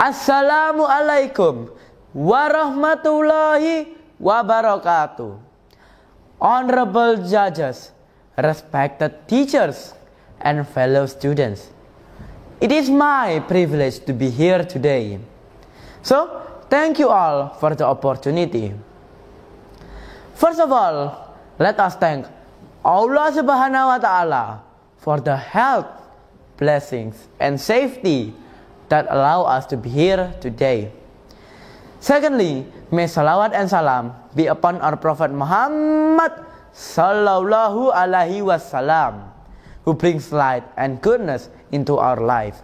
Assalamualaikum warahmatullahi wabarakatuh. Honorable judges, respected teachers, and fellow students. It is my privilege to be here today. So, thank you all for the opportunity. First of all, let us thank Allah Subhanahu wa Ta'ala for the health, blessings, and safety that allow us to be here today. Secondly, may salawat and salam be upon our Prophet Muhammad Sallallahu Alaihi Wasallam, who brings light and goodness into our life.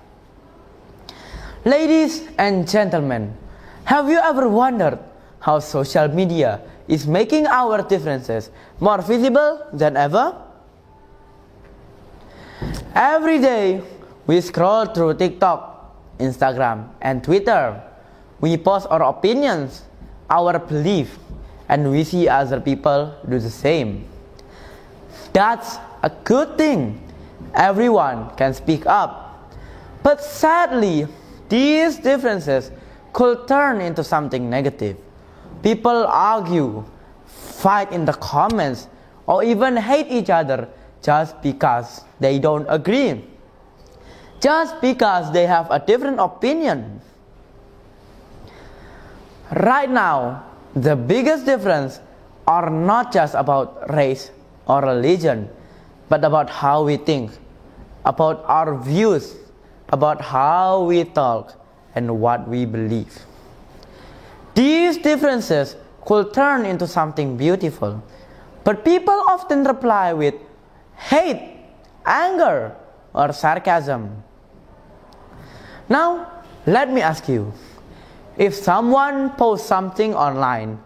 Ladies and gentlemen, have you ever wondered how social media is making our differences more visible than ever? Every day, we scroll through TikTok, Instagram, and Twitter. We post our opinions, our beliefs, and we see other people do the same. That's a good thing. Everyone can speak up. But sadly, these differences could turn into something negative. People argue, fight in the comments, or even hate each other just because they don't agree. Just because they have a different opinion. Right now, the biggest difference are not just about race or religion, but about how we think, about our views, about how we talk, and what we believe. These differences could turn into something beautiful, but people often reply with hate, anger, or sarcasm. Now, let me ask you, if someone posts something online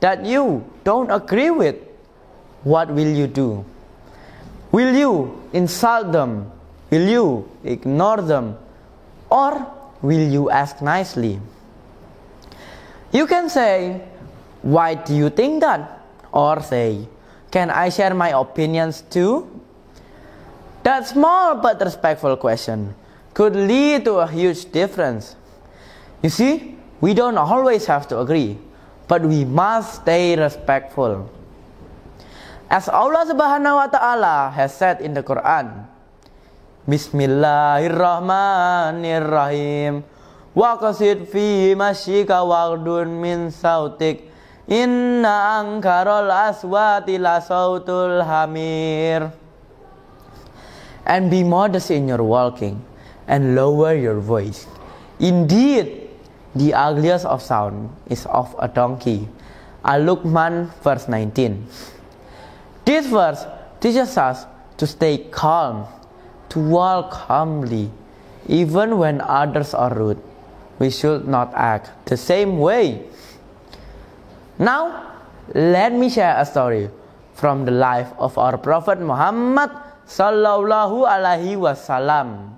that you don't agree with, what will you do? Will you insult them? Will you ignore them? Or will you ask nicely? You can say, why do you think that? Or say, can I share my opinions too? That small but respectful question could lead to a huge difference. You see, we don't always have to agree, but we must stay respectful. As Allah Subhanahu wa Ta'ala has said in the Quran, Bismillahirrahmanirrahim. Wa qasid fi masyika waghdun min sautik. Inna ankarol aswati la sautul hamir. And be modest in your walking and lower your voice. Indeed, the ugliest of sound is of a donkey. Al-Luqman verse 19. This verse teaches us to stay calm, to walk calmly, even when others are rude. We should not act the same way. Now, let me share a story from the life of our Prophet Muhammad Sallallahu Alaihi Wasallam.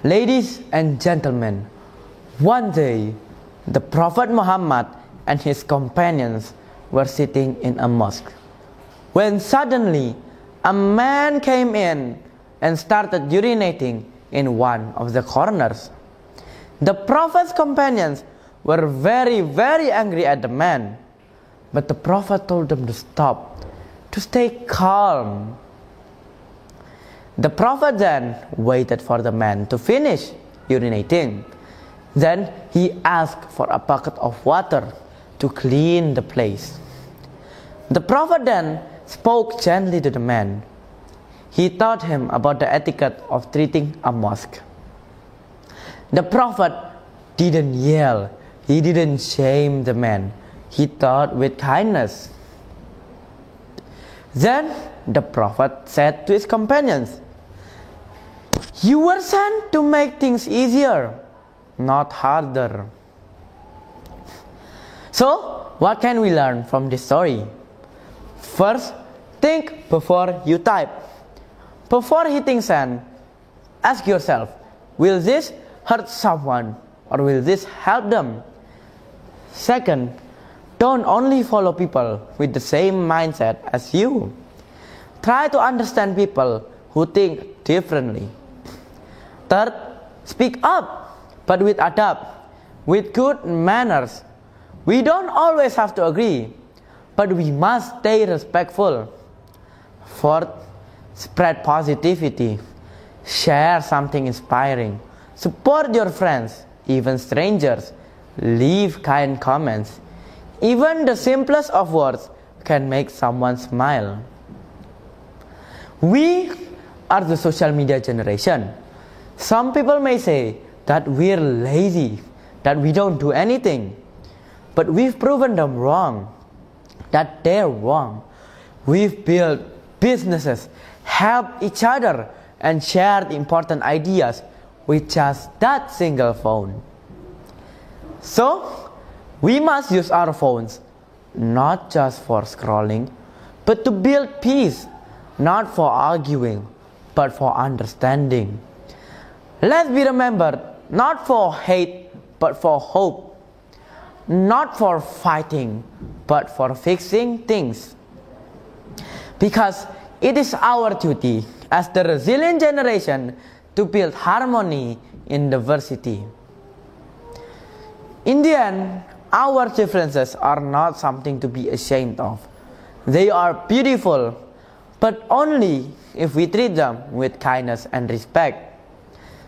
Ladies and gentlemen, one day, the Prophet Muhammad and his companions were sitting in a mosque, when suddenly a man came in and started urinating in one of the corners. The Prophet's companions were very, very angry at the man, but the Prophet told them to stop, to stay calm. The Prophet then waited for the man to finish urinating. Then he asked for a bucket of water to clean the place. The Prophet then spoke gently to the man. He taught him about the etiquette of treating a mosque. The Prophet didn't yell, he didn't shame the man. He taught with kindness. Then the Prophet said to his companions, "You were sent to make things easier, not harder." So, what can we learn from this story? First, think before you type. Before hitting send, ask yourself, will this hurt someone or will this help them? Second, don't only follow people with the same mindset as you. Try to understand people who think differently. Third, speak up. but with adab, with good manners. We don't always have to agree, but we must stay respectful. Fourth, spread positivity. Share something inspiring. Support your friends, even strangers. Leave kind comments. Even the simplest of words can make someone smile. We are the social media generation. Some people may say that we're lazy, that we don't do anything. But we've proven them wrong, that they're wrong. We've built businesses, helped each other, and shared important ideas with just that single phone. So, we must use our phones not just for scrolling, but to build peace, not for arguing, but for understanding. Let's be remembered not for hate, but for hope. Not for fighting, but for fixing things. Because it is our duty as the resilient generation to build harmony in diversity. In the end, our differences are not something to be ashamed of. They are beautiful, but only if we treat them with kindness and respect.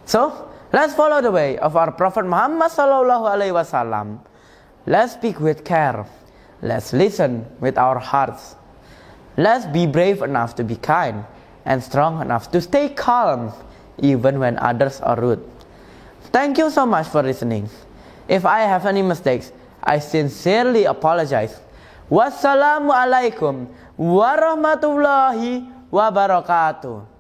So, let's follow the way of our Prophet Muhammad sallallahu alaihi wasallam. Let's speak with care. Let's listen with our hearts. Let's be brave enough to be kind and strong enough to stay calm even when others are rude. Thank you so much for listening. If I have any mistakes, I sincerely apologize. Wassalamu alaikum warahmatullahi wabarakatuh.